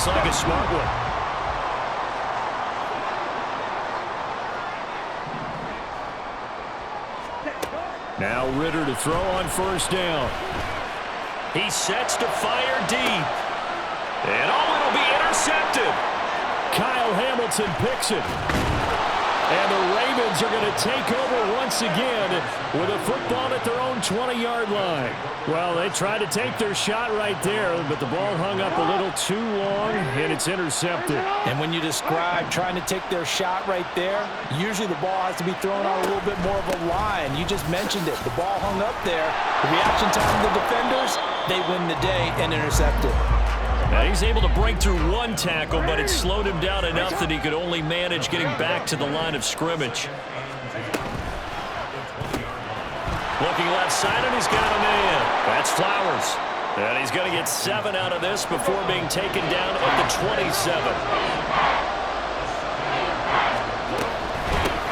looks like a smart one. Now Ritter to throw on first down. He sets to fire deep. And it'll be intercepted. Kyle Hamilton picks it. And the Ravens are going to take over once again with a football at their own 20-yard line. Well, they tried to take their shot right there, but the ball hung up a little too long, and it's intercepted. And when you describe trying to take their shot right there, usually the ball has to be thrown on a little bit more of a line. You just mentioned it. The ball hung up there. The reaction time of the defenders, they win the day and intercept it. Now he's able to break through one tackle, but it slowed him down enough that he could only manage getting back to the line of scrimmage. Looking left side, and he's got a man. That's Flowers. And he's going to get 7 out of this before being taken down at the 27.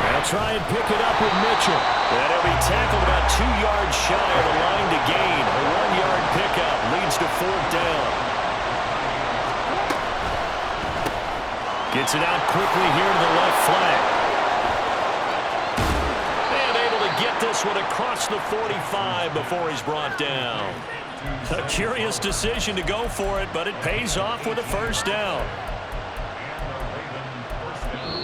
They'll try and pick it up with Mitchell. And he'll be tackled about 2 yards shy of the line to gain. A 1-yard pickup leads to 4th down. Gets it out quickly here to the left flank. And able to get this one across the 45 before he's brought down. A curious decision to go for it, but it pays off with a first down.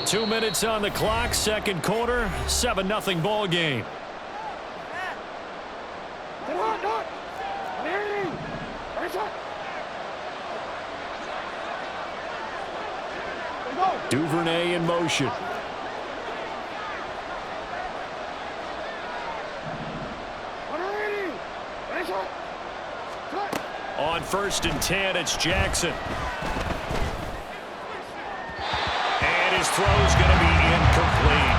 2 minutes on the clock, second quarter, 7-0 ball game. Duvernay in motion. On 1st and 10, it's Jackson. And his throw is going to be incomplete.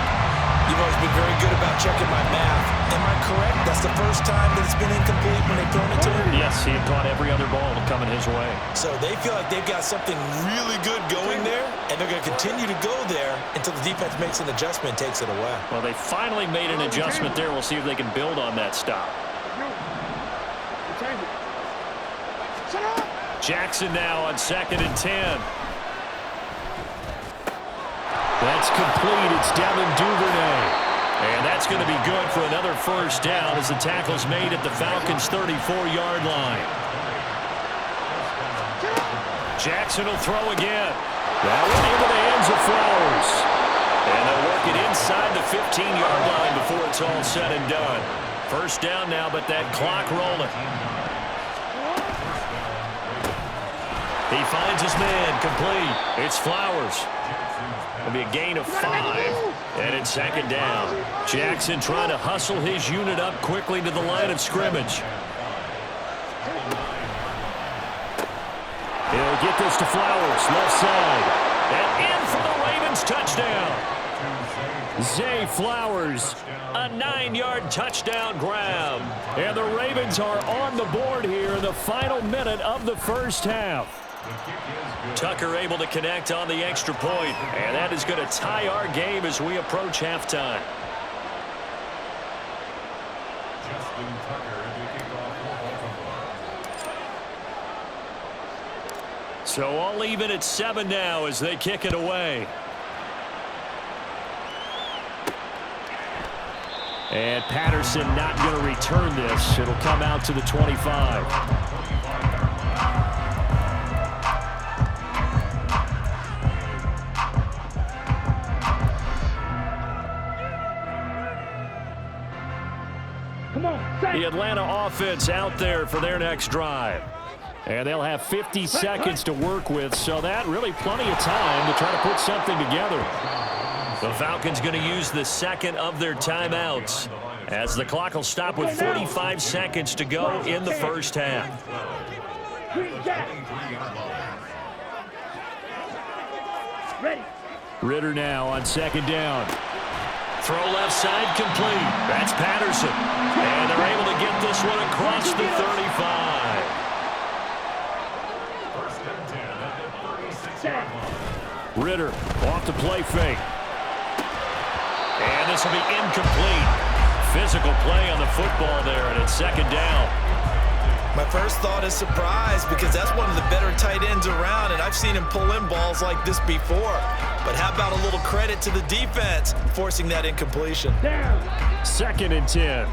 You've always been very good about checking my math. Am I correct? That's the first time that it's been incomplete when they've thrown it to him? Yes, he had caught every other ball coming his way. So they feel like they've got something really good going there, and they're going to continue to go there until the defense makes an adjustment and takes it away. Well, they finally made an adjustment there. We'll see if they can build on that stop. Jackson now on 2nd and 10. That's complete. It's Devin Duvernay. And that's going to be good for another first down as the tackle's made at the Falcons' 34-yard line. Jackson will throw again. That one into the hands of Flowers. And they'll work it inside the 15-yard line before it's all said and done. First down now, but that clock rolling. He finds his man, complete. It's Flowers. It'll be a gain of 5, and it's 2nd down. Jackson trying to hustle his unit up quickly to the line of scrimmage. He'll get this to Flowers, left side. And in for the Ravens touchdown. Zay Flowers, a 9-yard touchdown grab. And the Ravens are on the board here in the final minute of the first half. Tucker able to connect on the extra point, and that is going to tie our game as we approach halftime. So all even at 7 now as they kick it away. And Patterson not going to return this. It'll come out to the 25. The Atlanta offense out there for their next drive. And they'll have 50 seconds to work with, so that really plenty of time to try to put something together. The Falcons going to use the second of their timeouts as the clock will stop with 45 seconds to go in the first half. Ritter now on 2nd down. Throw left side complete. That's Patterson. And they're able to get this one across the 35. Ritter off the play fake. And this will be incomplete. Physical play on the football there, and it's 2nd down. My first thought is surprise because that's one of the better tight ends around, and I've seen him pull in balls like this before. But how about a little credit to the defense forcing that incompletion? Second and 10.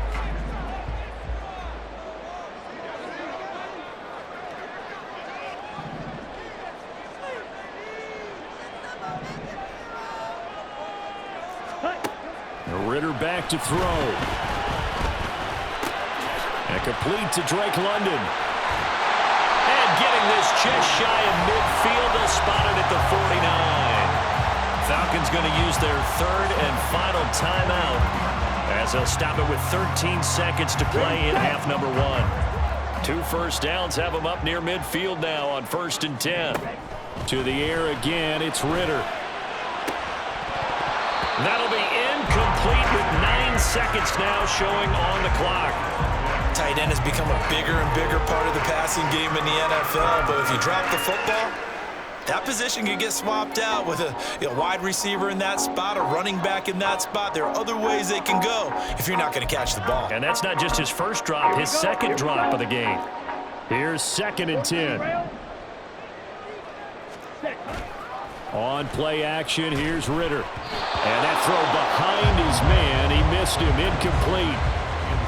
Ritter back to throw. And complete to Drake London. And getting this just shy of midfield, they'll spot it at the 49. Falcons going to use their third and final timeout as they'll stop it with 13 seconds to play in half number 1. 2 first downs have them up near midfield now on 1st and 10. To the air again, it's Ritter. That'll be incomplete with 9 seconds now showing on the clock. Tight end has become a bigger and bigger part of the passing game in the NFL, but if you drop the football, that position can get swapped out with a wide receiver in that spot, a running back in that spot. There are other ways they can go if you're not going to catch the ball. And that's not just his first drop, his second drop of the game. Here's 2nd and 10. On play action, here's Ritter. And that throw behind his man. He missed him, incomplete.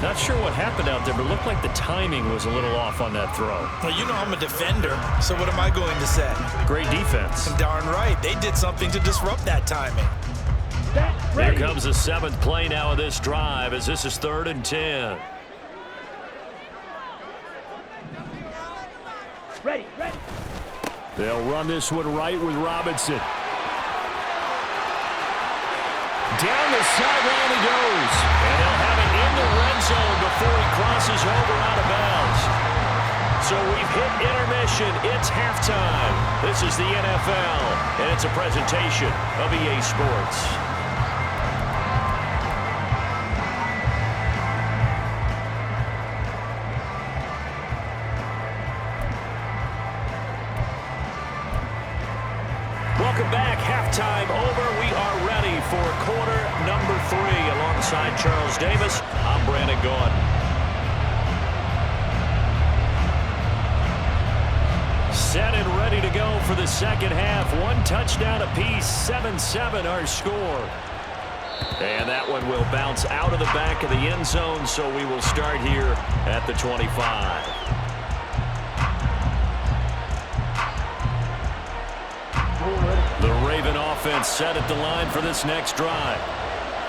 Not sure what happened out there, but it looked like the timing was a little off on that throw. Well, you know I'm a defender, so what am I going to say? Great defense. Darn right. They did something to disrupt that timing. Here comes the 7th play now of this drive as this is 3rd and 10. Ready. They'll run this one right with Robinson. Down the sideline he goes. And they'll have it in the red zone before he crosses over out of bounds. So we've hit intermission. It's halftime. This is the NFL, and it's a presentation of EA Sports. Welcome back. Halftime over. We are ready for quarter number 3. Alongside Charles Davis, I'm Brandon Gaudin. Set and ready to go for the second half. 1 touchdown apiece, 7-7 our score. And that one will bounce out of the back of the end zone, so we will start here at the 25. The Raven offense set at the line for this next drive.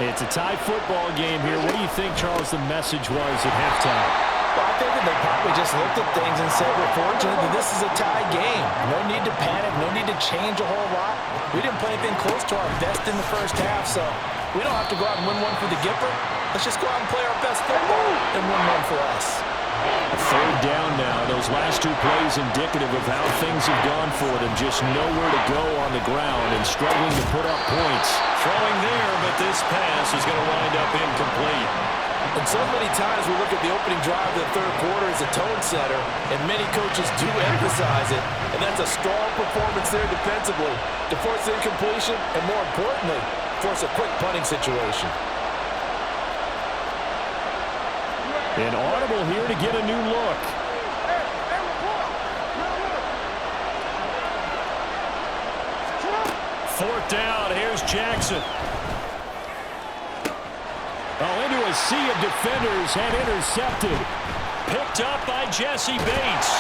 It's a tie football game here. What do you think, Charles, the message was at halftime? Well, I think that they probably just looked at things and said, we're fortunate that this is a tie game. No need to panic. No need to change a whole lot. We didn't play anything close to our best in the first half, so we don't have to go out and win one for the Gipper. Let's just go out and play our best football and win one for us. 3rd down now. Those last 2 plays indicative of how things have gone for them. Just nowhere to go on the ground and struggling to put up points. Throwing there, but this pass is going to wind up incomplete. And so many times we look at the opening drive of the 3rd quarter as a tone setter, and many coaches do emphasize it, and that's a strong performance there defensively to force incompletion and, more importantly, force a quick punting situation. An audible here to get a new look. Fourth down, here's Jackson. Into a sea of defenders and intercepted. Picked up by Jesse Bates.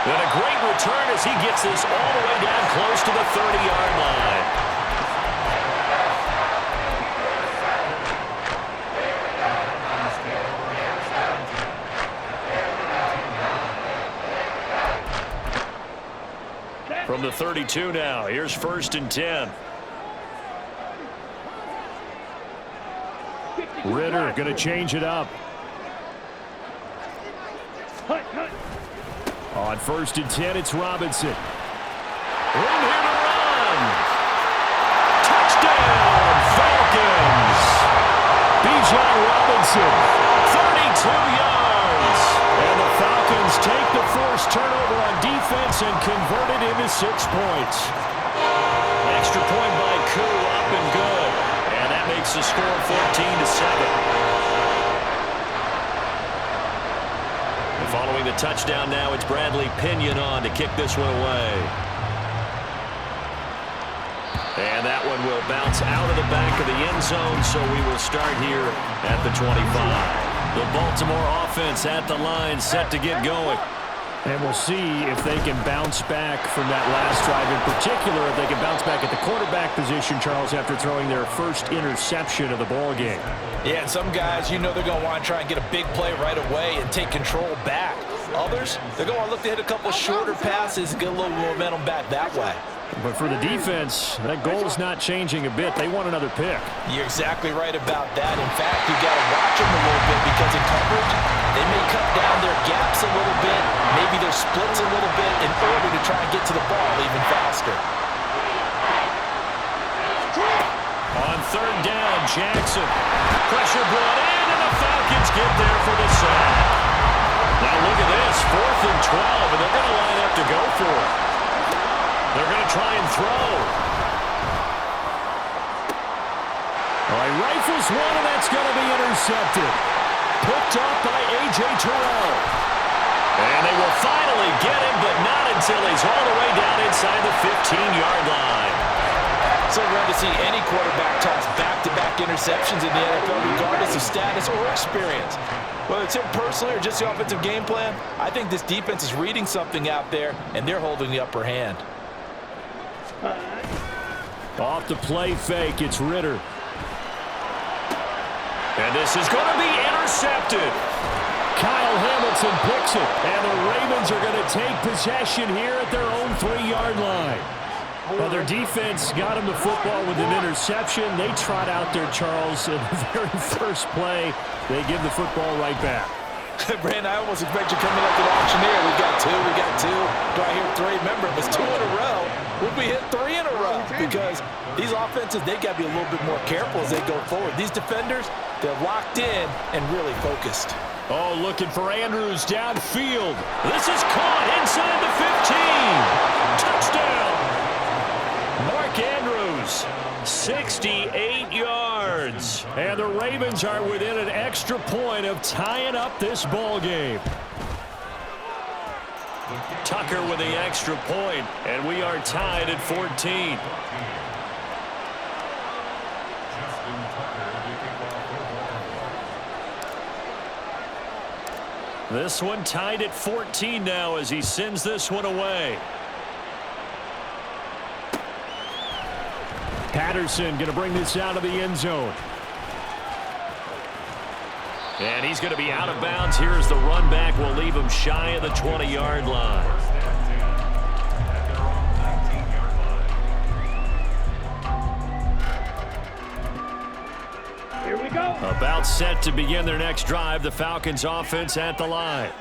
And a great return as he gets this all the way down close to the 30-yard line. From the 32 now, here's 1st and 10. Ritter going to change it up. On 1st and 10, it's Robinson. Room here to run. Touchdown, Falcons. Bijan Robinson, 32 yards. And the Falcons take the first turnover on defense and convert it into 6 points. Extra point by Koo, up and good. And that makes the score 14-7. The Following the touchdown now, it's Bradley Pinion on to kick this one away. And that one will bounce out of the back of the end zone, so we will start here at the 25. The Baltimore offense at the line, set to get going. And we'll see if they can bounce back from that last drive. In particular, if they can bounce back at the quarterback position, Charles, after throwing their first interception of the ball game. Yeah, and some guys, you know they're going to want to try and get a big play right away and take control back. Others, they're going to look to hit a couple shorter passes and get a little momentum back that way. But for the defense, that goal is not changing a bit. They want another pick. You're exactly right about that. In fact, you got to watch them a little bit because in coverage, they may cut down their gaps a little bit, maybe their splits a little bit in order to try and get to the ball even faster. On third down, Jackson. Pressure brought in, and the Falcons get there for the sack. Now look at this, 4th and 12, and they're going to line up to go for it. They're going to try and throw. All right, rifles one, and that's going to be intercepted. Picked up by A.J. Terrell. And they will finally get him, but not until he's all the way down inside the 15-yard line. So rare to see any quarterback toss back-to-back interceptions in the NFL, regardless of status or experience. Whether it's him personally or just the offensive game plan, I think this defense is reading something out there, and they're holding the upper hand. Off the play fake, it's Ritter. And this is going to be intercepted. Kyle Hamilton picks it, and the Ravens are going to take possession here at their own 3-yard line. Well, their defense got him the football with an interception. They trot out there, Charles, in the very first play. They give the football right back. Brandon, I almost expect you coming like an auctioneer. We got two. Do I hear three? Remember, it was 2 in a row. Would we hit 3 in a row? Because these offenses, they got to be a little bit more careful as they go forward. These defenders, they're locked in and really focused. Oh, looking for Andrews downfield. This is caught inside the 15. Touchdown. Mark Andrews, 68 yards. And the Ravens are within an extra point of tying up this ball game. Tucker with the extra point, and we are tied at 14. This one tied at 14 now as he sends this one away. Patterson going to bring this out of the end zone. And he's going to be out of bounds here as the run back will leave him shy of the 20-yard line. Here we go. About set to begin their next drive, the Falcons offense at the line.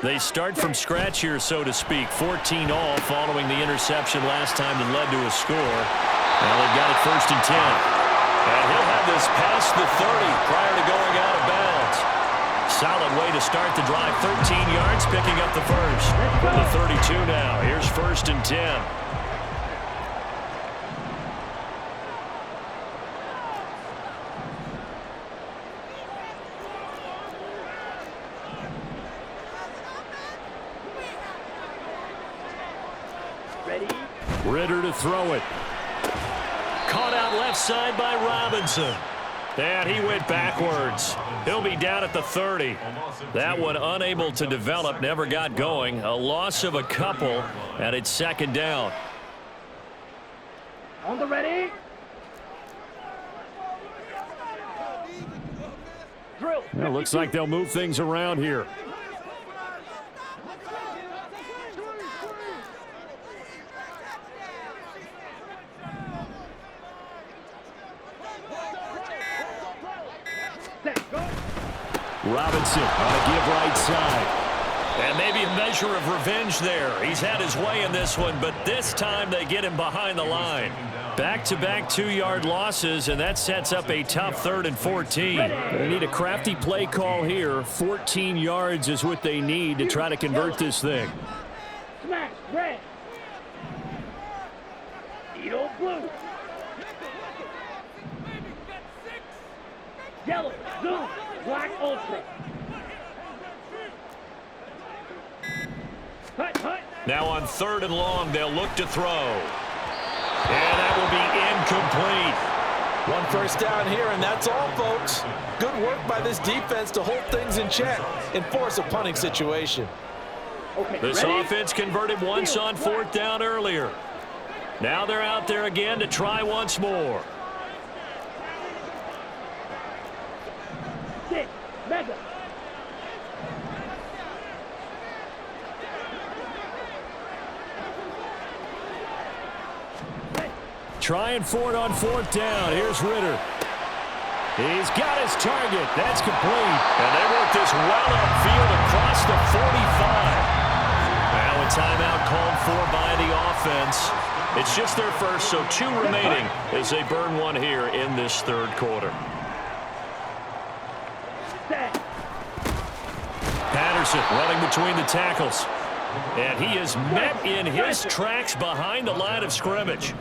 They start from scratch here, so to speak. 14 all following the interception last time that led to a score. Now they've got it 1st and 10. And he'll have this past the 30 prior to going out of bounds. Solid way to start the drive. 13 yards, picking up the first. The 32 now. Here's 1st and 10. Ritter to throw it. Caught out left side by Robinson. And he went backwards. He'll be down at the 30. That one unable to develop, never got going. A loss of a couple, and it's 2nd down. On the ready. Drill. Well, looks like they'll move things around here. Robinson on a give right side. And maybe a measure of revenge there. He's had his way in this one, but this time they get him behind the line. Back-to-back 2-yard losses, and that sets up a tough 3rd and 14. They need a crafty play call here. 14 yards is what they need to try to convert this thing. Smash, red. Edo blue. Yellow, zoom, black ultra. Now on 3rd and long, they'll look to throw. And that will be incomplete. 1 first down here, and that's all, folks. Good work by this defense to hold things in check and force a punting situation. This offense converted once on 4th down earlier. Now they're out there again to try once more. Mega. Trying for it on 4th down. Here's Ritter. He's got his target. That's complete. And they work this well upfield across the 45. Now a timeout called for by the offense. It's just their first, so 2 remaining as they burn one here in this 3rd quarter. Patterson running between the tackles. And he is met in his tracks behind the line of scrimmage.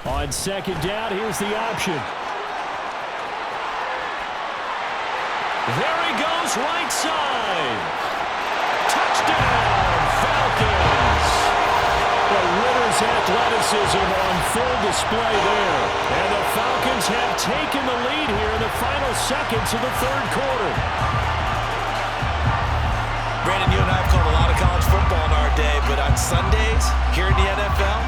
On 2nd down, here's the option. There he goes, right side. Touchdown, Falcons. The Ritter's athleticism on full display there. And the Falcons have taken the lead here in the final seconds of the 3rd quarter. Brandon, you and I have called a lot of college football in our day, but on Sundays, here in the NFL,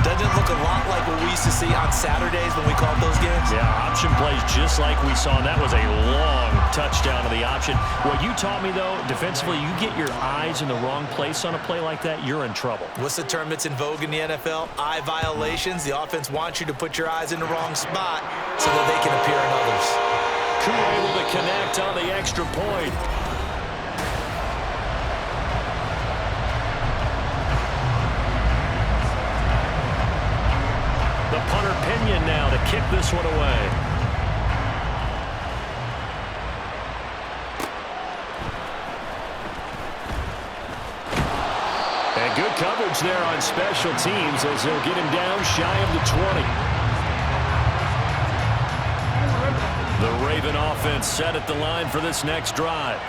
doesn't it look a lot like what we used to see on Saturdays when we called those games? Yeah, option plays just like we saw, and that was a long touchdown to the option. What you taught me, though, defensively, you get your eyes in the wrong place on a play like that, you're in trouble. What's the term that's in vogue in the NFL? Eye violations. The offense wants you to put your eyes in the wrong spot so that they can appear in others. Koo able to connect on the extra point. The punter Pinion now to kick this one away. And good coverage there on special teams as they'll get him down shy of the 20. The Raven offense set at the line for this next drive.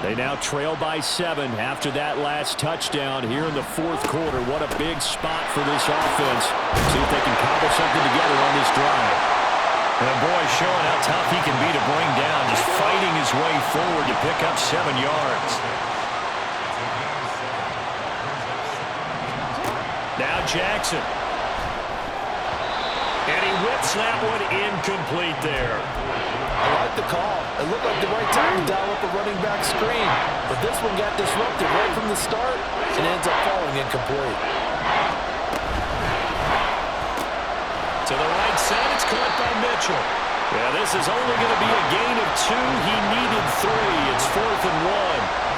They now trail by 7 after that last touchdown here in the 4th quarter. What a big spot for this offense. See if they can cobble something together on this drive. And boy, showing how tough he can be to bring down, just fighting his way forward to pick up 7 yards. Now Jackson. And he whips that one incomplete there. I like the call. It looked like the right time to dial up a running back screen. But this one got disrupted right from the start and ends up falling incomplete. To the right side, it's caught by Mitchell. Yeah, this is only going to be a gain of 2. He needed 3. It's 4th and 1.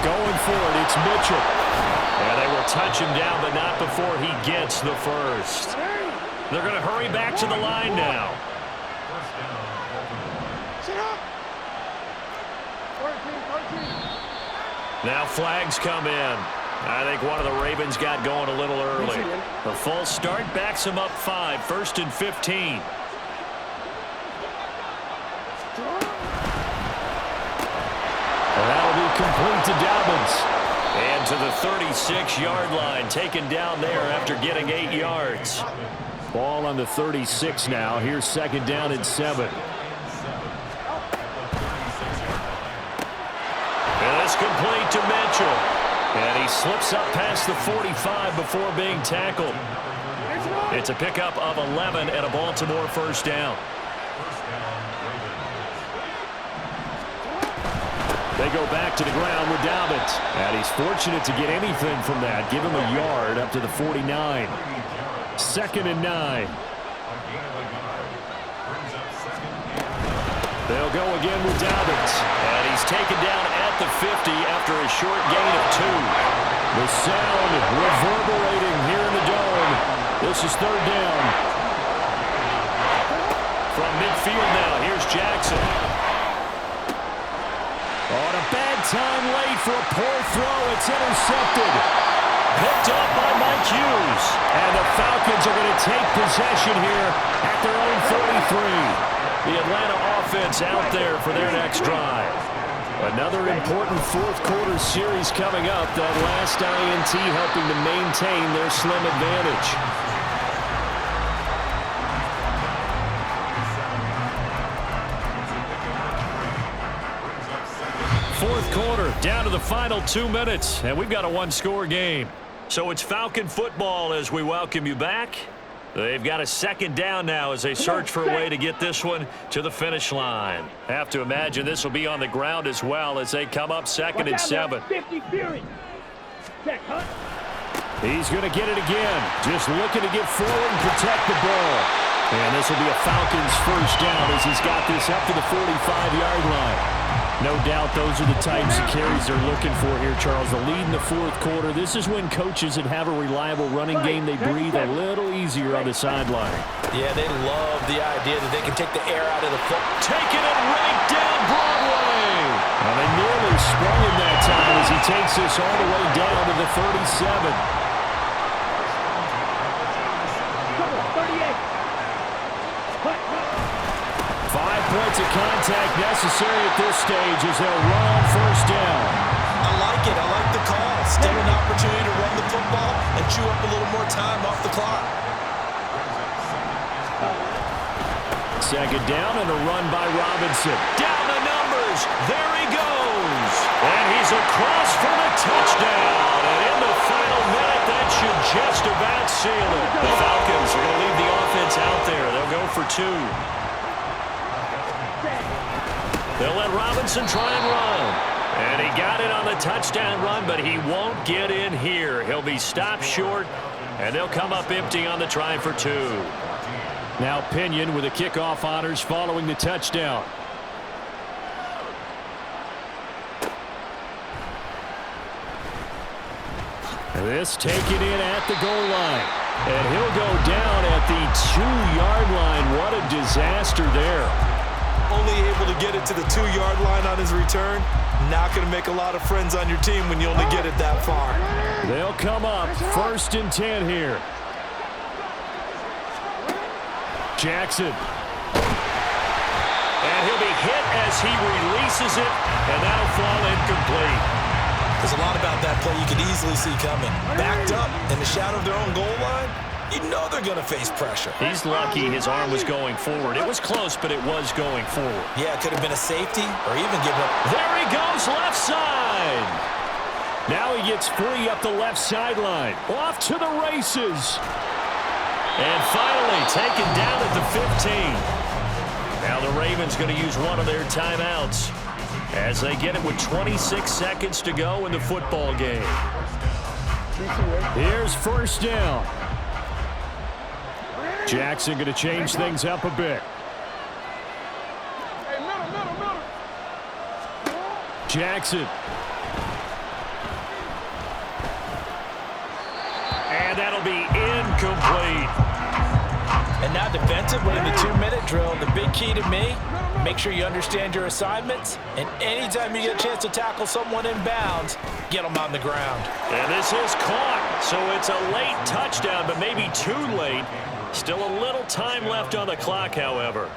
Going for it, it's Mitchell. And they will touch him down, but not before he gets the first. They're going to hurry back to the line now. Now flags come in. I think one of the Ravens got going a little early. The full start backs him up 5, 1st and 15. And that'll be complete to Dobbins. And to the 36-yard line, taken down there after getting 8 yards. Ball on the 36 now. Here's 2nd down and 7. And it's complete to Mitchell. And he slips up past the 45 before being tackled. It's a pickup of 11 and a Baltimore 1st down. They go back to the ground with Dobbins. And he's fortunate to get anything from that. Give him a yard up to the 49. 2nd and 9. They'll go again with Dobbins. And he's taken down at the 50 after a short gain of 2. The sound reverberating here in the dome. This is 3rd down. From midfield now, here's Jackson. On a bad time late for a poor throw. It's intercepted. picked up by Mike Hughes. And the Falcons are going to take possession here at their own 43. The Atlanta offense out there for their next drive. Another important fourth quarter series coming up. That last INT helping to maintain their slim advantage. Fourth quarter, down to the final 2 minutes, and we've got a one-score game. So it's Falcon football as we welcome you back. They've got a second down now as they search for a way to get this one to the finish line. Have to imagine this will be on the ground as well as they come up second and 7. 50 Fury. Check, Hunt. He's going to get it again. Just looking to get forward and protect the ball. And this will be a Falcons first down as he's got this up to the 45-yard line. No doubt those are the types of carries they're looking for here, Charles. The lead in the fourth quarter. This is when coaches that have a reliable running game, they breathe a little easier on the sideline. Yeah, they love the idea that they can take the air out of the foot. Taking it right down Broadway. Well, they nearly sprung him that time as he takes this all the way down to the 37. Come on, 38. 5 points of contact necessary at this stage as they'll run on first down. I like it. I like the call. Still an opportunity to run the football and chew up a little more time off the clock. Second down and a run by Robinson. Down the numbers. There he goes. And he's across for the touchdown. And in the final minute, that should just about seal it. The Falcons are going to leave the offense out there. They'll go for 2. They'll let Robinson try and run. And he got it on the touchdown run, but he won't get in here. He'll be stopped short, and they'll come up empty on the try for 2. Now Pinion with the kickoff honors following the touchdown. This taken in at the goal line. And he'll go down at the 2-yard line. What a disaster there. Only able to get it to the 2-yard line on his return. Not going to make a lot of friends on your team when you only get it that far. They'll come up first and 10 here. Jackson. And he'll be hit as he releases it, and that'll fall incomplete. There's a lot about that play you could easily see coming. Backed up in the shadow of their own goal line, you know they're going to face pressure. He's lucky his arm was going forward. It was close, but it was going forward. Yeah, it could have been a safety or even given up. There he goes, left side. Now he gets free up the left sideline. Off to the races. And finally taken down at the 15. Now the Ravens going to use one of their timeouts as they get it with 26 seconds to go in the football game. Here's first down. Jackson going to change things up a bit. Jackson. And that'll be incomplete. And now defensively in the 2-minute drill, the big key to me, make sure you understand your assignments. And anytime you get a chance to tackle someone in bounds, get them on the ground. And this is caught. So it's a late touchdown, but maybe too late. Still a little time left on the clock, however.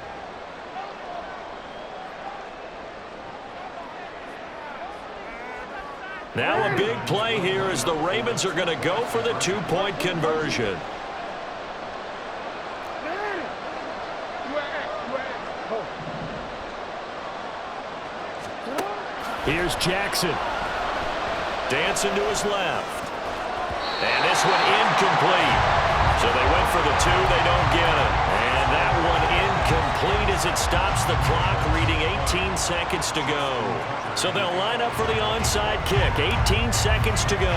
Now a big play here as the Ravens are going to go for the 2-point conversion. Here's Jackson. Dancing to his left. And this one incomplete. So they went for the 2, they don't get it. And that one incomplete as it stops the clock, reading 18 seconds to go. So they'll line up for the onside kick. 18 seconds to go.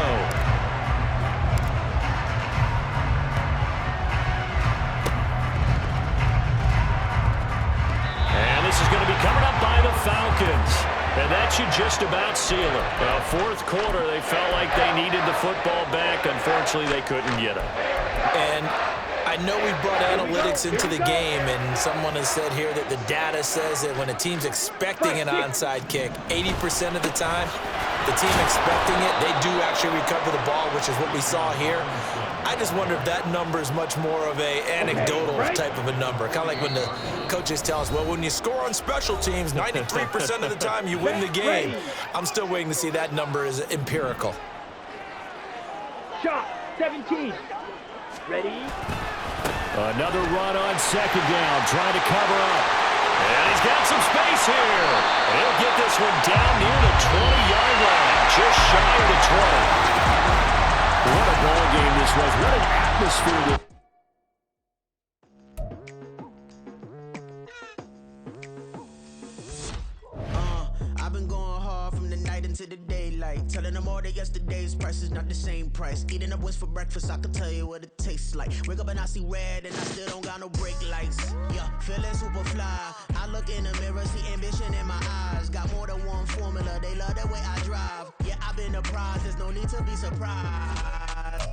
And this is going to be covered up by the Falcons. And that should just about seal it. Well, fourth quarter, they felt like they needed the football back. Unfortunately, they couldn't get it. And I know we brought analytics into the game, and someone has said here that the data says that when a team's expecting an onside kick, 80% of the time, the team expecting it, they do actually recover the ball, which is what we saw here. I just wonder if that number is much more of a anecdotal type of a number. Kind of like when the coaches tell us, well, when you score on special teams, 93% of the time you win the game. I'm still waiting to see that number is empirical. Shot, 17. Ready? Another run on second down, trying to cover up. And he's got some space here. He'll get this one down near the 20-yard line, just shy of the 20. What a ball game this was. What an atmosphere. I've been going hard from the night into the daylight, telling them all that yesterday's price is not the same price. Eating up what's for breakfast, I can tell you what it tastes like. Wake up and I see red and I still don't got no brake lights. Yeah, feeling super fly. I look in the mirror, see ambition in my eyes. Got more than one formula, they love the way I drive. Yeah, I've been a prize, there's no need to be surprised.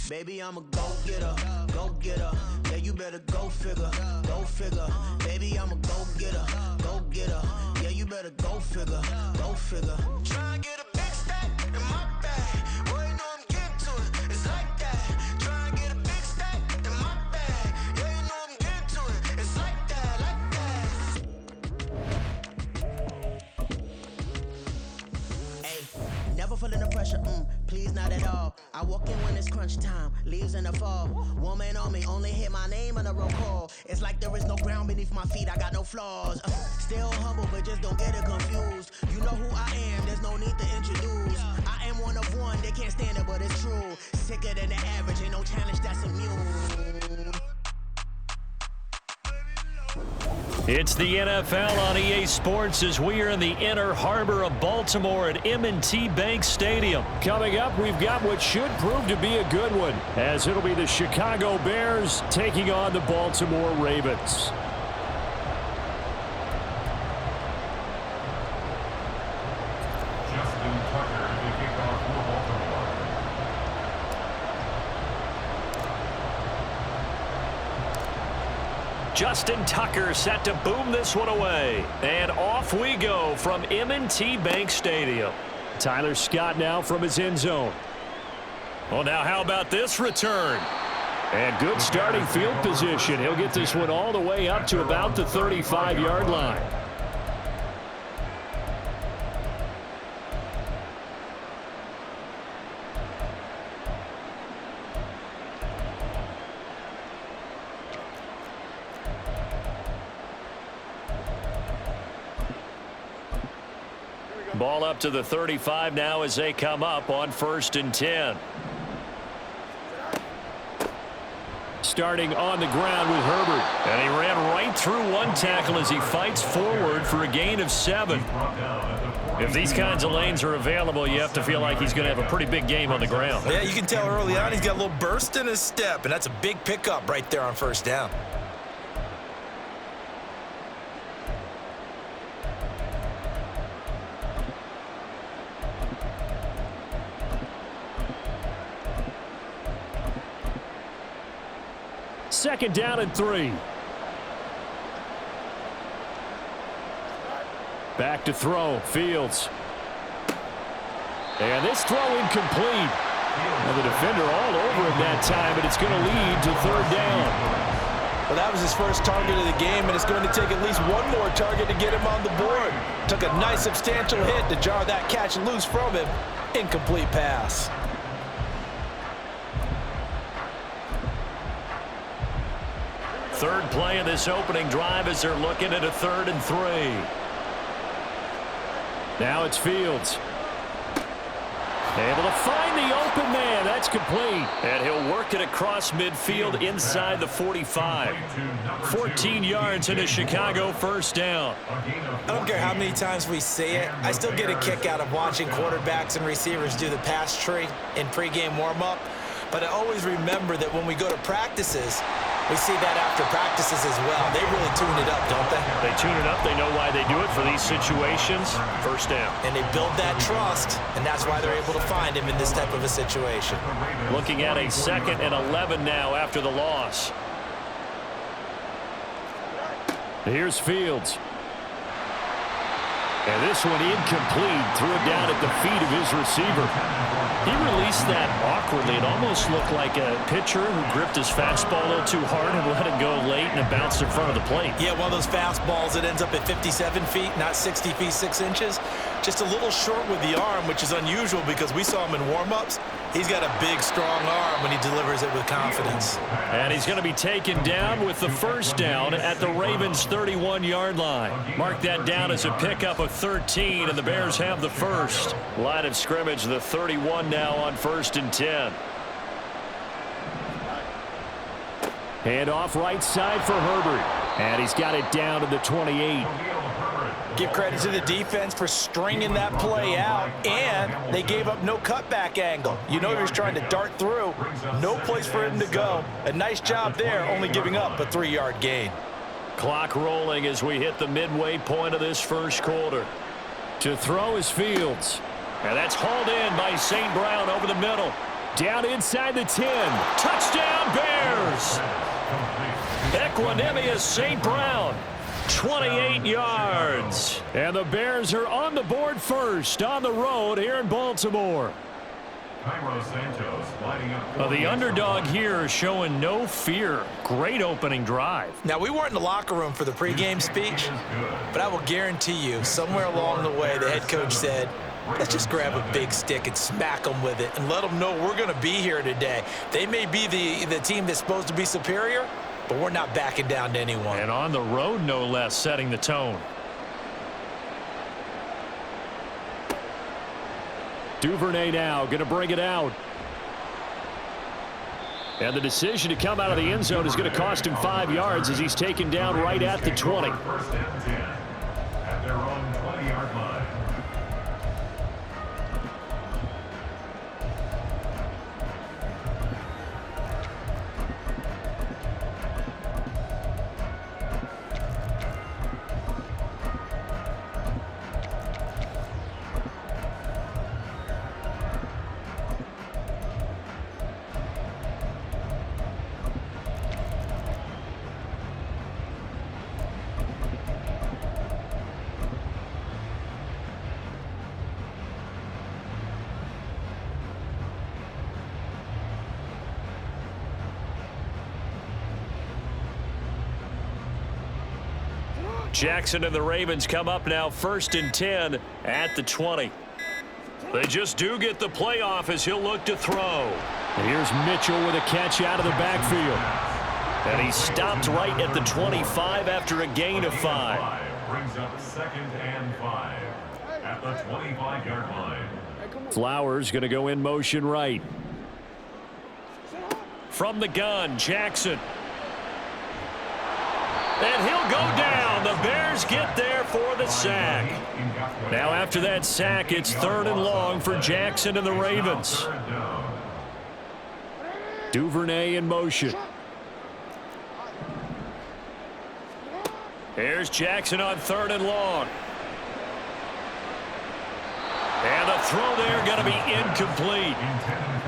Baby, I'm a go-getter, go-getter. Yeah, you better go figure, go figure. Baby, I'm a go-getter, go-getter. Yeah, you better go figure, go figure. Try and get a big stack in my bag. Boy, you know I'm getting to it, it's like that. Try and get a big stack in my bag. Yeah, you know I'm getting to it, it's like that, like that. Hey, never feeling the pressure, please not at all. I walk in when it's crunch time, leaves in the fall. Woman on me, only hit my name on a roll call. It's like there is no ground beneath my feet, I got no flaws. Still humble, but just don't get it confused. You know who I am, there's no need to introduce. I am one of one, they can't stand it, but it's true. Sicker than the average, ain't no challenge that's immune. It's the NFL on EA Sports as we are in the inner harbor of Baltimore at M&T Bank Stadium. Coming up, we've got what should prove to be a good one, as it'll be the Chicago Bears taking on the Baltimore Ravens. Justin Tucker set to boom this one away. And off we go from M&T Bank Stadium. Tyler Scott now from his end zone. Well, now how about this return? And good starting field position. He'll get this one all the way up to about the 35-yard line. Ball up to the 35 now as they come up on 1st and 10. Starting on the ground with Herbert. And he ran right through one tackle as he fights forward for a gain of 7. If these kinds of lanes are available, you have to feel like he's going to have a pretty big game on the ground. Yeah, you can tell early on he's got a little burst in his step, and that's a big pickup right there on 1st down. Second down and 3. Back to throw. Fields. And this throw incomplete. Well, the defender all over him that time, but it's going to lead to 3rd down. Well, that was his first target of the game, and it's going to take at least one more target to get him on the board. Took a nice substantial hit to jar that catch loose from him. Incomplete pass. Third play of this opening drive as they're looking at a 3rd and 3. Now it's Fields. Able to find the open man. That's complete. And he'll work it across midfield inside the 45. 14 yards and a Chicago 1st down. I don't care how many times we see it. I still get a kick out of watching quarterbacks and receivers do the pass tree in pregame warm-up. But I always remember that when we go to practices, we see that after practices as well. They really tune it up, don't they? They tune it up. They know why they do it for these situations. 1st down. And they build that trust, and that's why they're able to find him in this type of a situation. Looking at a 2nd and 11 now after the loss. Here's Fields. And this one incomplete. Threw it down at the feet of his receiver. He released that awkwardly. It almost looked like a pitcher who gripped his fastball a little too hard and let it go late, and it bounced in front of the plate. Yeah, one of those fastballs that ends up at 57 feet, not 60 feet, 6 inches. Just a little short with the arm, which is unusual because we saw him in warm-ups. He's got a big, strong arm when he delivers it with confidence. And he's going to be taken down with the first down at the Ravens' 31-yard line. Mark that down as a pickup of 13, and the Bears have the first. Line of scrimmage, the 31 now on 1st and 10. Hand off right side for Herbert. And he's got it down to the 28. Give credit to the defense for stringing that play out, and they gave up no cutback angle. You know he was trying to dart through. No place for him to go. A nice job there, only giving up a 3-yard gain. Clock rolling as we hit the midway point of this first quarter. To throw is Fields. And that's hauled in by St. Brown over the middle. Down inside the 10. Touchdown, Bears! Equanimous St. Brown. 28 yards. And the Bears are on the board first on the road here in Baltimore. The underdog here is showing no fear. Great opening drive. Now, we weren't in the locker room for the pregame speech, but I will guarantee you somewhere along the way the head coach said, let's just grab a big stick and smack them with it and let them know we're going to be here today. They may be the team that's supposed to be superior, but we're not backing down to anyone. And on the road, no less, setting the tone. Duvernay now going to bring it out. And the decision to come out of the end zone is going to cost him 5 yards as he's taken down right at the 20. At their own 20-yard line. Jackson and the Ravens come up now 1st and 10 at the 20. They just do get the playoff as he'll look to throw. And here's Mitchell with a catch out of the backfield. And he stopped right at the 25 after a gain of 5. Brings up 2nd and 5 at the 25-yard line. Flowers going to go in motion right. From the gun, Jackson. And he'll go down. The Bears get there for the sack. Now after that sack, it's 3rd and long for Jackson and the Ravens. Duvernay in motion. Here's Jackson on 3rd and long. And the throw there going to be incomplete.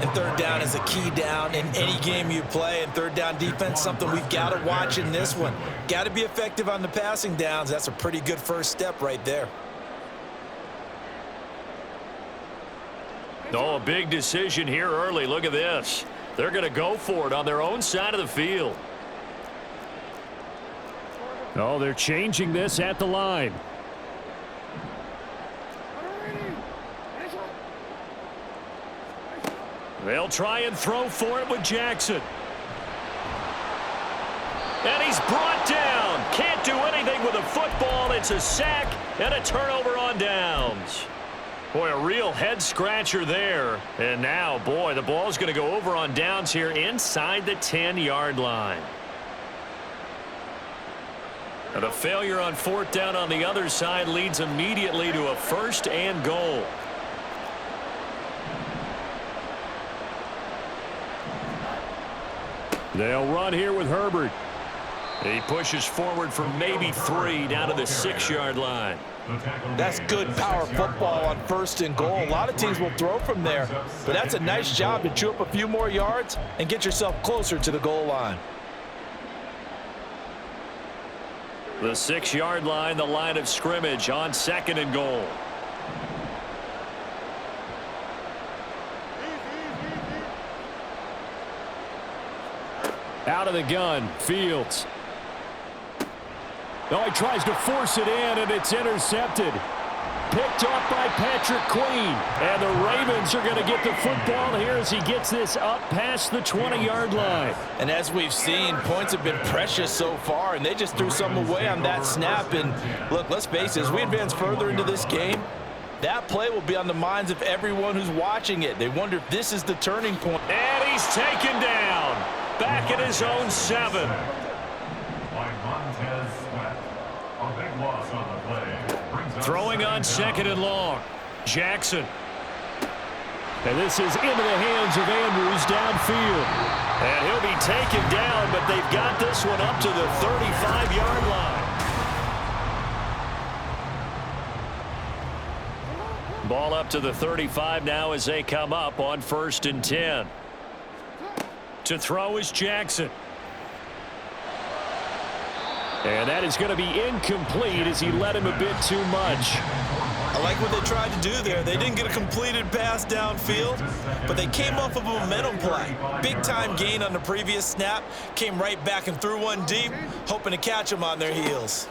And 3rd down is a key down in any game you play. And 3rd down defense, something we've got to watch in this one. Got to be effective on the passing downs. That's a pretty good first step right there. Oh, a big decision here early. Look at this. They're going to go for it on their own side of the field. Oh, they're changing this at the line. They'll try and throw for it with Jackson. And he's brought down. Can't do anything with a football. It's a sack and a turnover on downs. Boy, a real head-scratcher there. And now, boy, the ball's going to go over on downs here inside the 10-yard line. And a failure on 4th down on the other side leads immediately to a 1st and goal. They'll run here with Herbert. He pushes forward for maybe 3 down to the 6-yard line. That's good power football on 1st and goal. A lot of teams will throw from there, but that's a nice job to chew up a few more yards and get yourself closer to the goal line. The 6-yard line, the line of scrimmage on 2nd and goal. Out of the gun, Fields. Oh, he tries to force it in, and it's intercepted. Picked off by Patrick Queen. And the Ravens are going to get the football here as he gets this up past the 20-yard line. And as we've seen, points have been precious so far, and they just threw some away on that snap. And look, let's face it, as we advance further into this game, that play will be on the minds of everyone who's watching it. They wonder if this is the turning point. And he's taken down. Back at his own 7. Throwing on 2nd and long. Jackson. And this is into the hands of Andrews downfield. And he'll be taken down, but they've got this one up to the 35-yard line. Ball up to the 35 now as they come up on 1st and 10. To throw is Jackson. And that is going to be incomplete as he led him a bit too much. I like what they tried to do there. They didn't get a completed pass downfield, but they came off of a momentum play. Big-time gain on the previous snap. Came right back and threw one deep, hoping to catch them on their heels.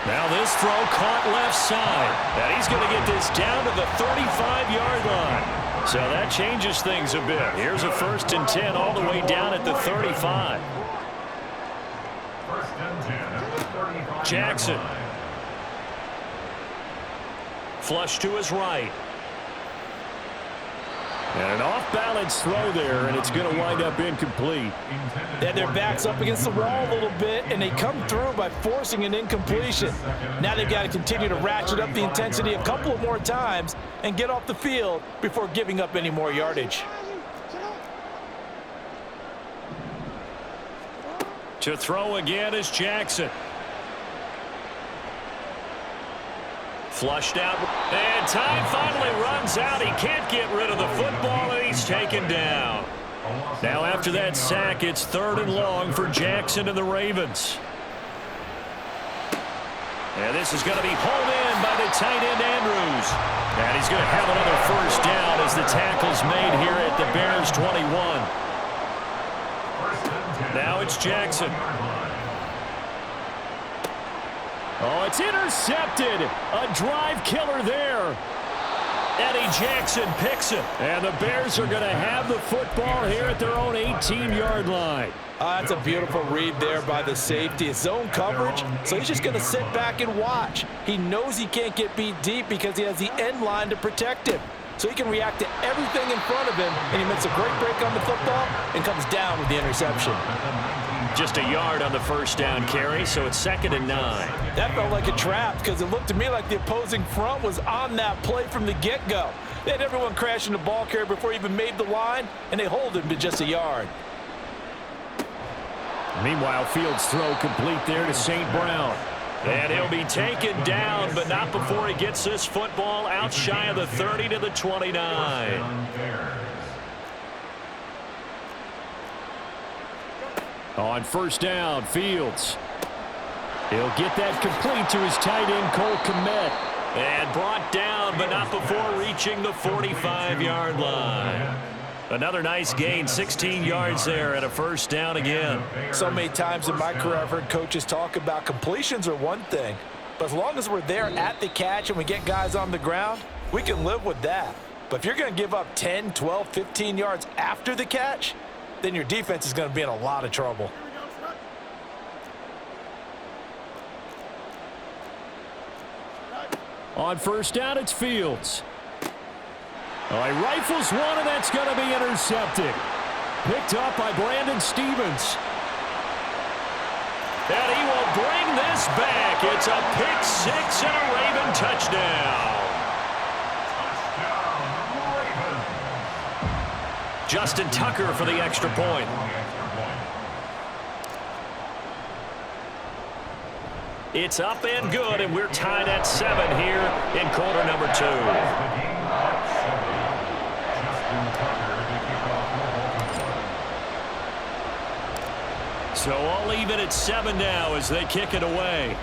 Now this throw caught left side. And he's going to get this down to the 35-yard line. So that changes things a bit. Here's a 1st and 10 all the way down at the 35. Jackson. Flush to his right. And an off-balance throw there, and it's going to wind up incomplete. They had their backs up against the wall a little bit, and they come through by forcing an incompletion. Now they've got to continue to ratchet up the intensity a couple of more times and get off the field before giving up any more yardage. To throw again is Jackson. Flushed out, and time finally runs out. He can't get rid of the football, and he's taken down. Now after that sack, it's 3rd and long for Jackson and the Ravens. And this is going to be hauled in by the tight end Andrews. And he's going to have another 1st down as the tackle's made here at the Bears 21. Now it's Jackson. Oh, it's intercepted. A drive killer there. Eddie Jackson picks it. And the Bears are going to have the football here at their own 18-yard line. That's a beautiful read there by the safety. It's zone coverage, so he's just going to sit back and watch. He knows he can't get beat deep because he has the end line to protect him. So he can react to everything in front of him, and he makes a great break on the football and comes down with the interception. Just a yard on the 1st down carry, so it's 2nd and 9. That felt like a trap because it looked to me like the opposing front was on that play from the get-go. They had everyone crashing the ball carrier before he even made the line, and they hold him to just a yard. Meanwhile, Fields' throw complete there to St. Brown. And he'll be taken down, but not before he gets this football out shy of the 30 to the 29. On 1st down, Fields. He'll get that complete to his tight end, Cole Kmet. And brought down, but not before reaching the 45-yard line. Another nice gain, 16 yards there, and a 1st down again. So many times in my career I've heard coaches talk about completions are one thing, but as long as we're there at the catch and we get guys on the ground, we can live with that. But if you're going to give up 10, 12, 15 yards after the catch, then your defense is going to be in a lot of trouble. On 1st down, it's Fields. Oh, he rifles one, and that's going to be intercepted. Picked up by Brandon Stevens. And he will bring this back. It's a pick 6 and a Raven touchdown. Justin Tucker for the extra point. It's up and good, and we're tied at 7 here in quarter number 2. So all even at 7 now as they kick it away.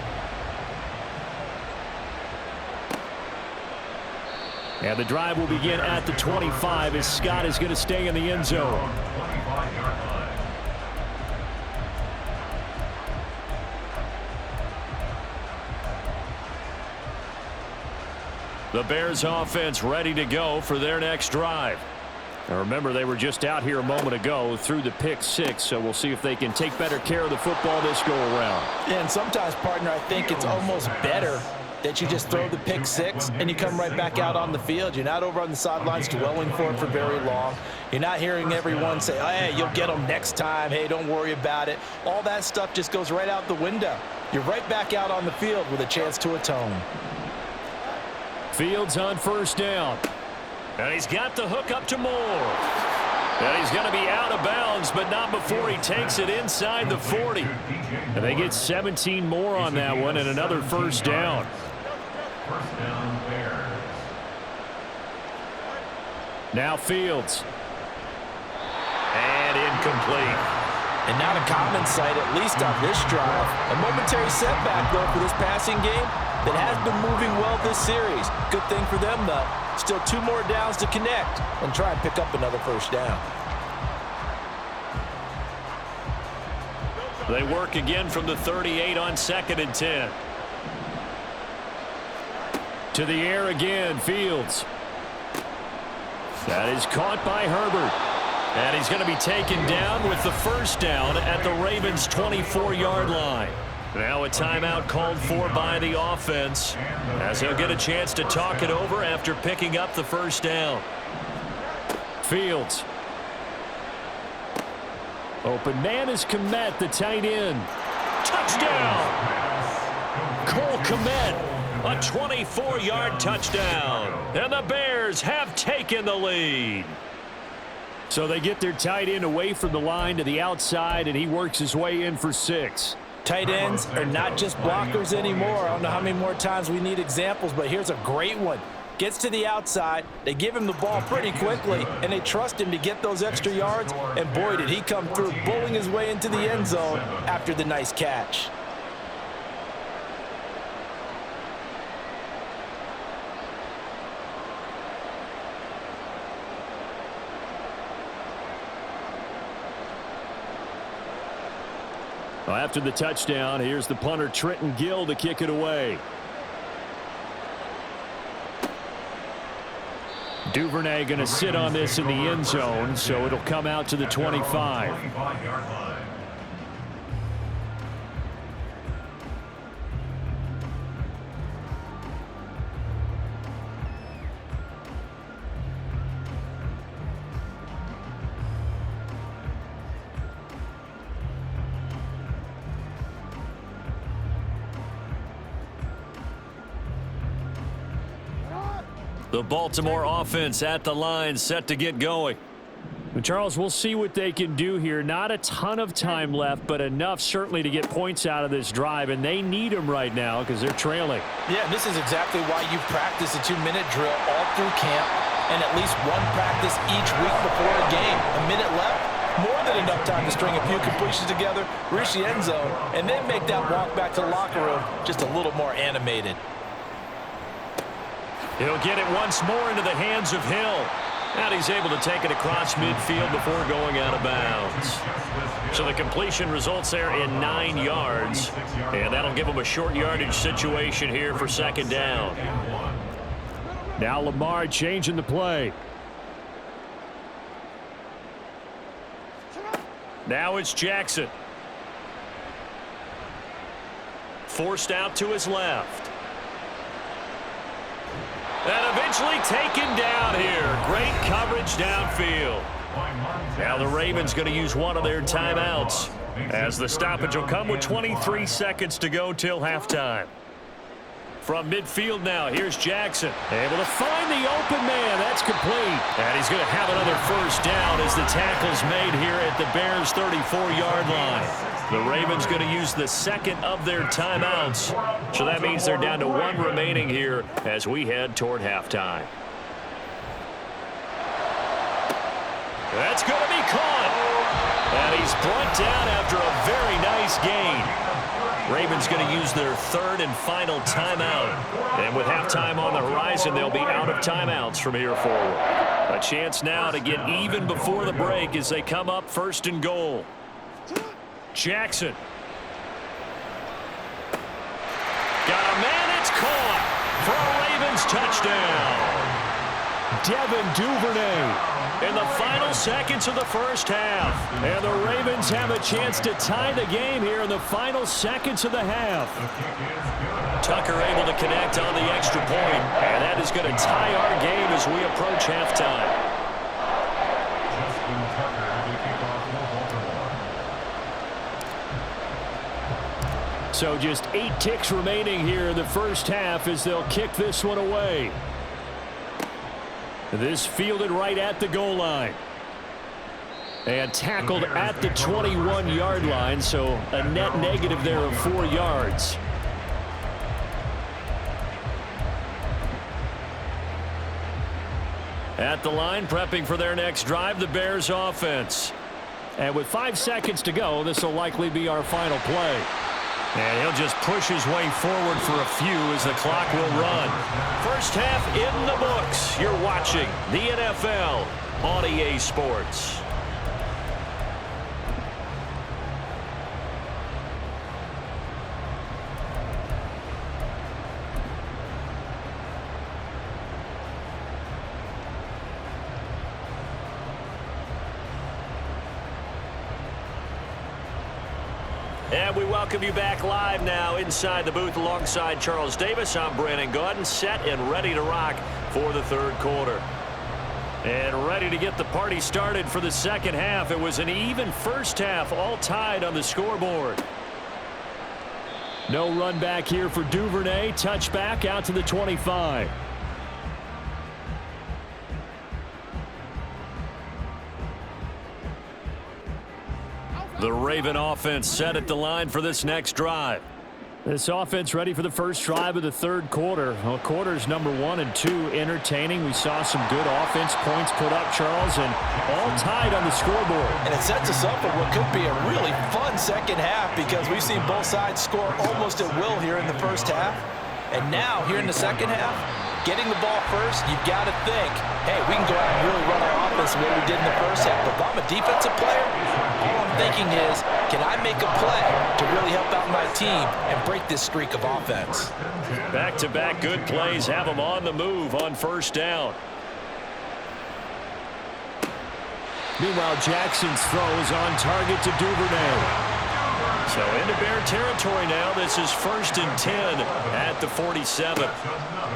And the drive will begin at the 25 as Scott is going to stay in the end zone. The Bears offense ready to go for their next drive. Now remember, they were just out here a moment ago through the pick 6, so we'll see if they can take better care of the football this go around. Yeah, and sometimes, partner, I think it's almost better that you just throw the pick 6 and you come right back out on the field. You're not over on the sidelines dwelling for it for very long. You're not hearing everyone say, oh, hey, you'll get them next time. Hey, don't worry about it. All that stuff just goes right out the window. You're right back out on the field with a chance to atone. Fields on first down. And he's got the hook up to Moore. And he's going to be out of bounds, but not before he takes it inside the 40. And they get 17 more on that one and another first down. Now Fields. And incomplete. And not a common sight, at least on this drive. A momentary setback, though, for this passing game that has been moving well this series. Good thing for them, though. Still 2 more downs to connect and try and pick up another first down. They work again from the 38 on 2nd and 10. To the air again, Fields. That is caught by Herbert. And he's going to be taken down with the first down at the Ravens' 24-yard line. Now a timeout called for by the offense as he'll get a chance to talk it over after picking up the first down. Fields. Open man is Kmet, the tight end. Touchdown! Cole Kmet, a 24-yard touchdown. And the Bears have taken the lead. So they get their tight end away from the line to the outside, and he works his way in for 6. Tight ends are not just blockers anymore. I don't know how many more times we need examples, but here's a great one. Gets to the outside, they give him the ball pretty quickly, and they trust him to get those extra yards, and boy, did he come through, bowling his way into the end zone after the nice catch. Well, after the touchdown, here's the punter Trenton Gill to kick it away. Duvernay going to sit on this in the end zone, so it'll come out to the 25. The Baltimore offense at the line, set to get going. Charles, we'll see what they can do here. Not a ton of time left, but enough certainly to get points out of this drive, and they need them right now because they're trailing. Yeah, this is exactly why you practice a 2-minute drill all through camp and at least one practice each week before a game. A minute left, more than enough time to string a few completions together, reach the end zone, and then make that walk back to the locker room just a little more animated. He'll get it once more into the hands of Hill. And he's able to take it across midfield before going out of bounds. So the completion results there in 9 yards. And that'll give him a short yardage situation here for 2nd down. Now Lamar changing the play. Now it's Jackson. Forced out to his left. And eventually taken down here. Great coverage downfield. Now the Ravens going to use one of their timeouts as the stoppage will come with 23 seconds to go till halftime. From midfield now, here's Jackson. Able to find the open man. That's complete. And he's going to have another first down as the tackle's made here at the Bears' 34-yard line. The Ravens going to use the second of their timeouts. So that means they're down to 1 remaining here as we head toward halftime. That's going to be caught. And he's brought down after a very Ravens going to use their third and final timeout. And with halftime on the horizon, they'll be out of timeouts from here forward. A chance now to get even before the break as they come up first and goal. Jackson. Got a man, it's caught for a Ravens touchdown. Devin Duvernay in the final seconds of the first half. And the Ravens have a chance to tie the game here in the final seconds of the half. Tucker able to connect on the extra point, and that is going to tie our game as we approach halftime. So just 8 ticks remaining here in the first half as they'll kick this one away. This fielded right at the goal line. And tackled at the 21-yard line, so a net negative there of 4 yards. At the line, prepping for their next drive, the Bears offense. And with 5 seconds to go, this will likely be our final play. And he'll just push his way forward for a few as the clock will run. First half in the books. You're watching the NFL on EA Sports. And we welcome you back live now inside the booth alongside Charles Davis. I'm Brandon Gaudin, set and ready to rock for the third quarter. And ready to get the party started for the second half. It was an even first half, all tied on the scoreboard. No run back here for Duvernay. Touchback out to the 25. The Raven offense set at the line for this next drive. This offense ready for the first drive of the third quarter. Well, quarters number 1 and 2 entertaining. We saw some good offense points put up, Charles, and all tied on the scoreboard. And it sets us up for what could be a really fun second half because we've seen both sides score almost at will here in the first half. And now, here in the second half, getting the ball first, you've got to think, hey, we can go out and really run our offense the way we did in the first half. But if I'm a defensive player, all I'm thinking is, can I make a play to really help out my team and break this streak of offense? Back-to-back good plays have them on the move on first down. Meanwhile, Jackson's throw is on target to Duvernay. So into Bear territory now. This is 1st and 10 at the 47.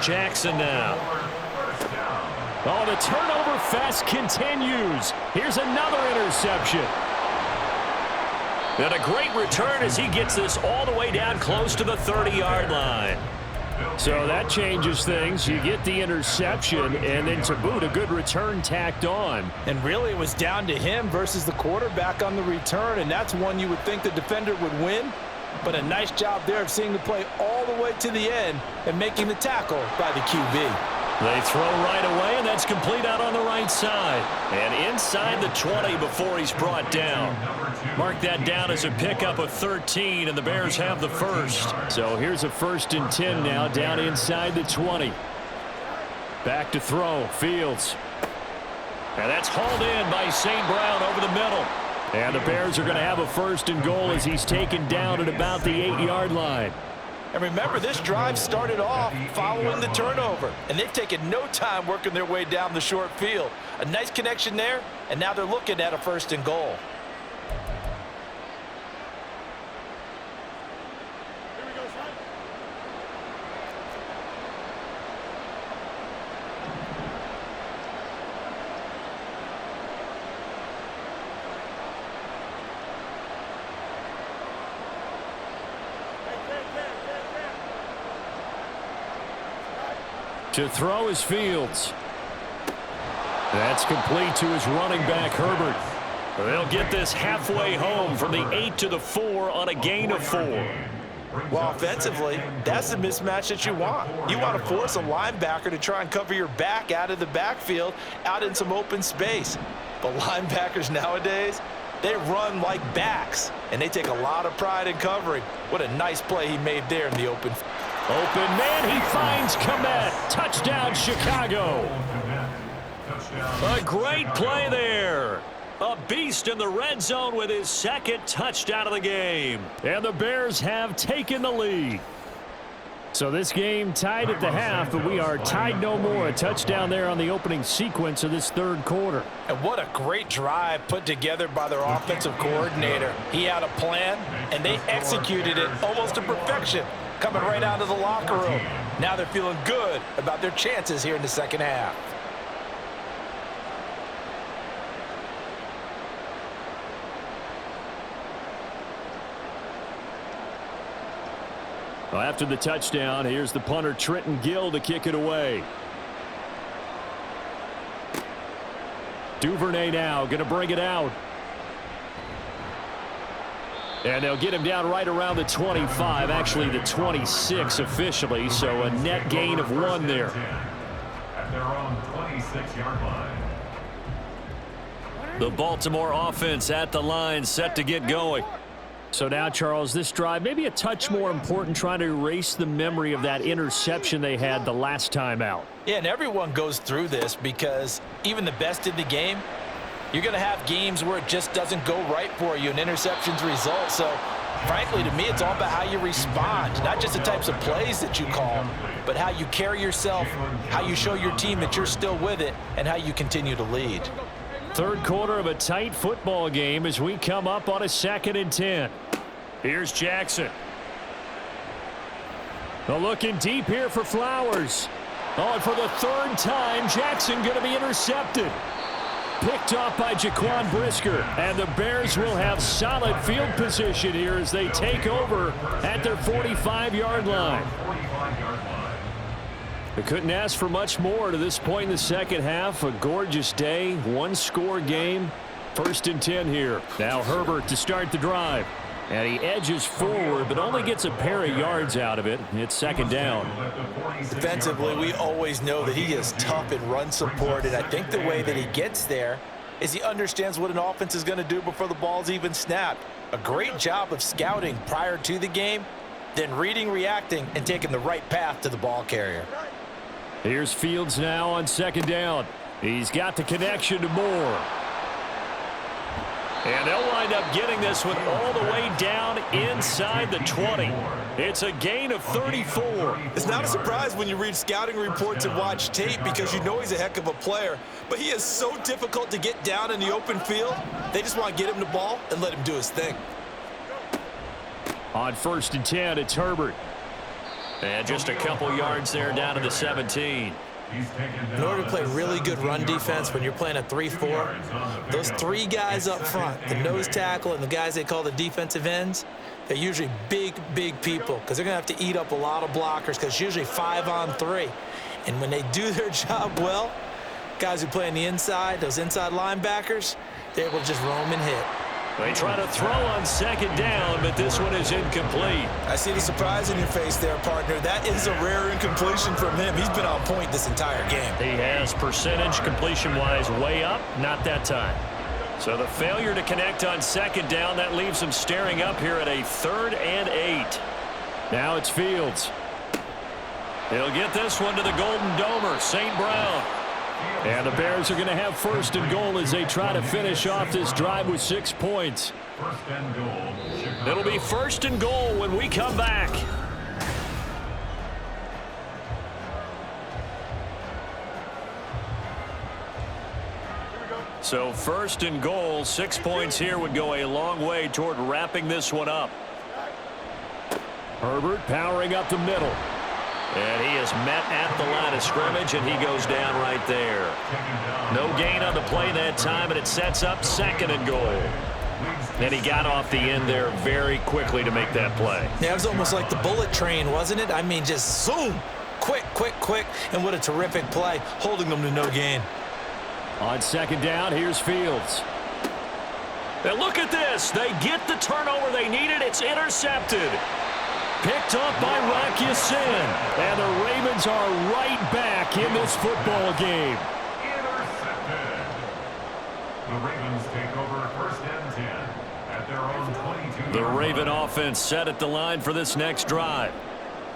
Jackson now. Oh, the turnover fest continues. Here's another interception. And a great return as he gets this all the way down close to the 30-yard line. So that changes things. You get the interception, and then to boot, a good return tacked on. And really, it was down to him versus the quarterback on the return, and that's one you would think the defender would win. But a nice job there of seeing the play all the way to the end and making the tackle by the QB. They throw right away, and that's complete out on the right side. And inside the 20 before he's brought down. Mark that down as a pickup of 13, and the Bears have the first. So here's a 1st and 10 now, down inside the 20. Back to throw, Fields. And that's hauled in by St. Brown over the middle. And the Bears are going to have a 1st and goal as he's taken down at about the 8-yard line. And remember, this drive started off following the turnover, and they've taken no time working their way down the short field. A nice connection there, and now they're looking at a 1st and goal. To throw is Fields. That's complete to his running back, Herbert. They'll get this halfway home from the 8 to the 4 on a gain of 4. Well, offensively, that's the mismatch that you want. You want to force a linebacker to try and cover your back out of the backfield, out in some open space. But linebackers nowadays, They run like backs, and they take a lot of pride in covering. What a nice play he made there in the open. Open man, he finds Komet. Touchdown, Chicago. A great play there. A beast in the red zone with his second touchdown of the game. And the Bears have taken the lead. So this game tied at the half, but we are tied no more. A touchdown there on the opening sequence of this third quarter. And what a great drive put together by their offensive coordinator. He had a plan, and they executed it almost to perfection, coming right out of the locker room. Now they're feeling good about their chances here in the second half. Well, after the touchdown, here's the punter Trenton Gill to kick it away. Duvernay now going to bring it out. And they'll get him down right around the 25, actually the 26 officially, so a net gain of 1 there. At their own 26-yard line. The Baltimore offense at the line, set to get going. So now, Charles, this drive maybe a touch more important, trying to erase the memory of that interception they had the last time out. Yeah, and everyone goes through this because even the best in the game, you're going to have games where it just doesn't go right for you, and interceptions result. So, frankly, to me, it's all about how you respond, not just the types of plays that you call, but how you carry yourself, how you show your team that you're still with it, and how you continue to lead. Third quarter of a tight football game as we come up on a 2nd and 10. Here's Jackson. Looking deep here for Flowers. Oh, and for the third time, Jackson going to be intercepted. Picked off by Jaquan Brisker. And the Bears will have solid field position here as they take over at their 45-yard line. They couldn't ask for much more to this point in the second half. A gorgeous day, one-score game. 1st and 10 here. Now Herbert to start the drive. And he edges forward, but only gets a pair of yards out of it. It's 2nd down. Defensively, we always know that he is tough in run support, and I think the way that he gets there is he understands what an offense is going to do before the ball's even snapped. A great job of scouting prior to the game, then reading, reacting, and taking the right path to the ball carrier. Here's Fields now on 2nd down. He's got the connection to Moore. And they'll wind up getting this one all the way down inside the 20. It's a gain of 34. It's not a surprise when you read scouting reports and watch tape because you know he's a heck of a player. But he is so difficult to get down in the open field. They just want to get him the ball and let him do his thing. On 1st and 10, it's Herbert. And just a couple yards there down to the 17. In order to play really good run defense when you're playing a 3-4, those 3 guys up front, the nose tackle and the guys they call the defensive ends, they're usually big, big people because they're going to have to eat up a lot of blockers because it's usually 5 on 3. And when they do their job well, guys who play on the inside, those inside linebackers, they're able to just roam and hit. They try to throw on 2nd down, but this one is incomplete. I see the surprise in your face there, partner. That is a rare incompletion from him. He's been on point this entire game. He has percentage completion-wise way up, not that time. So the failure to connect on 2nd down, that leaves him staring up here at a 3rd and 8. Now it's Fields. He'll get this one to the Golden Domer, St. Brown. And the Bears are going to have 1st and goal as they try to finish off this drive with 6 points. It'll be 1st and goal when we come back. So 1st and goal, 6 points here would go a long way toward wrapping this one up. Herbert powering up the middle. And he is met at the line of scrimmage, and he goes down right there. No gain on the play that time, and it sets up 2nd and goal. And he got off the end there very quickly to make that play. Yeah, it was almost like the bullet train, wasn't it? I mean, just zoom, quick, quick, quick, and what a terrific play, holding them to no gain. On 2nd down, here's Fields. And look at this. They get the turnover they needed. It's intercepted. Picked up by Rock Ya-Sin. And the Ravens are right back in this football game. Intercepted. The Ravens take over 1st and 10. The Raven offense set at the line for this next drive.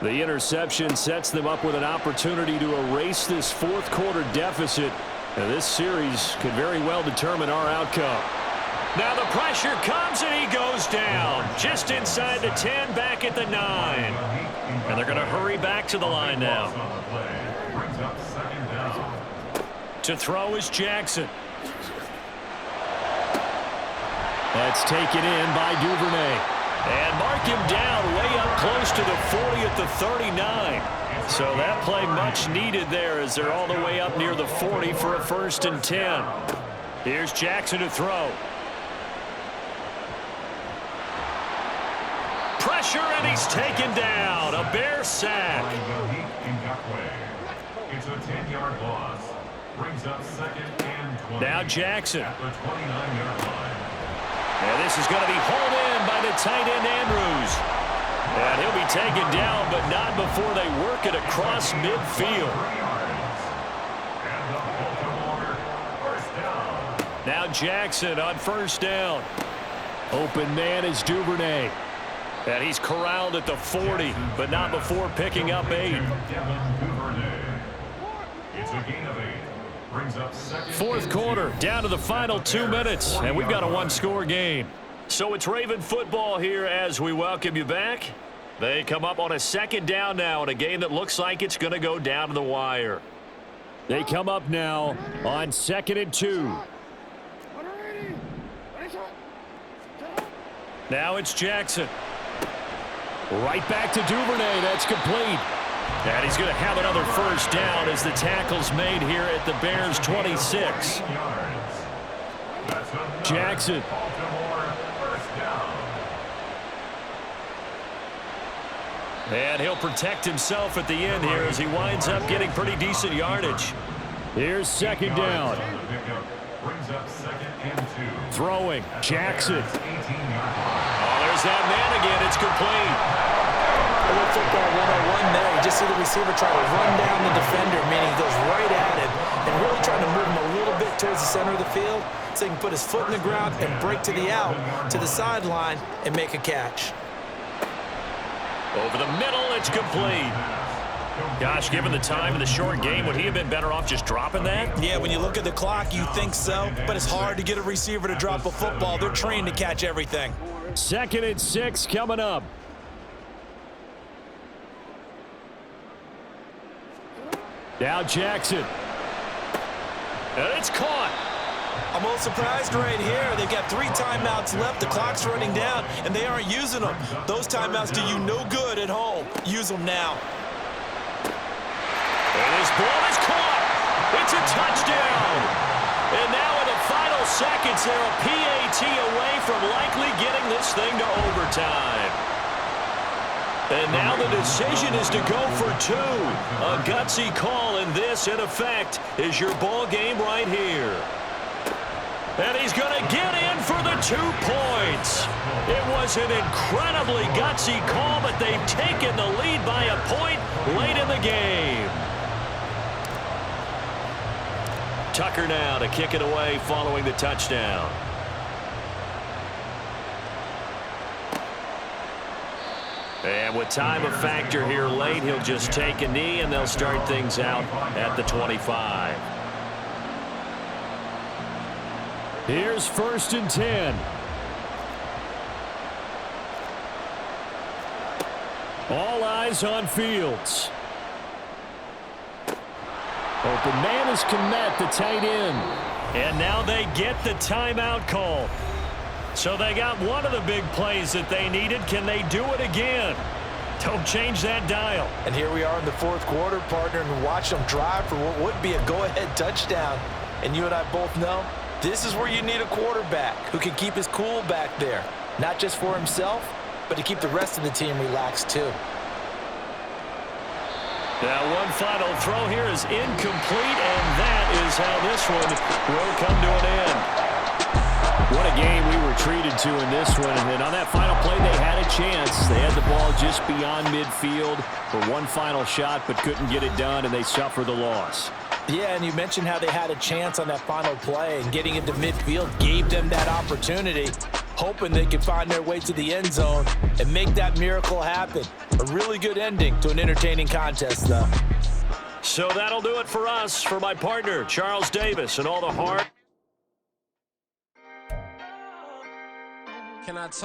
The interception sets them up with an opportunity to erase this fourth quarter deficit. And this series could very well determine our outcome. Now the pressure comes and he goes down. Just inside the 10, back at the 9. And they're going to hurry back to the line now. To throw is Jackson. That's taken in by Duvernay. And mark him down way up close to the 40 at the 39. So that play much needed there as they're all the way up near the 40 for a 1st and 10. Here's Jackson to throw. Pressure, and he's taken down. A Bear sack. It's a 10-yard loss. Brings up 2nd and 20. Now Jackson. At the 29-yard line. And this is going to be hauled in by the tight end Andrews. And he'll be taken down, but not before they work it across midfield. Now Jackson on 1st down. Open man is Duvernay. And he's corralled at the 40, but not before picking up 8. It's a gain of 8. Brings up 2nd. Fourth quarter, down to the final 2 minutes, and we've got a one-score game. So it's Raven football here as we welcome you back. They come up on a 2nd down now in a game that looks like it's going to go down to the wire. They come up now on 2nd and 2. Now it's Jackson. Right back to Duvernay. That's complete. And he's going to have another 1st down as the tackle's made here at the Bears' 26. Jackson. And he'll protect himself at the end here as he winds up getting pretty decent yardage. Here's 2nd down. Throwing. Jackson. Oh, there's that man again. It's complete. A little football 101 there. You just see the receiver try to run down the defender, meaning he goes right at him and really trying to move him a little bit towards the center of the field so he can put his foot in the ground and break to the out, to the sideline, and make a catch. Over the middle, it's complete. Gosh, given the time of the short game, would he have been better off just dropping that? Yeah, when you look at the clock, you think so, but it's hard to get a receiver to drop a football. They're trained to catch everything. 2nd and 6 coming up. Now Jackson. And it's caught. I'm a little surprised right here. They've got 3 timeouts left. The clock's running down, and they aren't using them. Those timeouts do you no good at home. Use them now. And his ball is caught. It's a touchdown. And now in the final seconds, they're a PAT away from likely getting this thing to overtime. And now the decision is to go for 2. A gutsy call, and this, in effect, is your ball game right here. And he's going to get in for the 2 points. It was an incredibly gutsy call, but they've taken the lead by a point late in the game. Tucker now to kick it away following the touchdown. And with time a factor here late, he'll just take a knee, and they'll start things out at the 25. Here's 1st and 10. All eyes on Fields. Open man is Kmet, the tight end. And now they get the timeout call. So they got one of the big plays that they needed. Can they do it again? Don't change that dial. And here we are in the 4th quarter, partner, and watch them drive for what would be a go-ahead touchdown. And you and I both know this is where you need a quarterback who can keep his cool back there. Not just for himself, but to keep the rest of the team relaxed too. Now one final throw here is incomplete, and that is how this one will come to an end. What a game we were treated to in this one. And then on that final play, they had a chance. They had the ball just beyond midfield for one final shot, but couldn't get it done, and they suffer the loss. Yeah, and you mentioned how they had a chance on that final play, and getting into midfield gave them that opportunity. hoping they can find their way to the end zone and make that miracle happen. A really good ending to an entertaining contest, though. So that'll do it for us. For my partner, Charles Davis, and all the hard...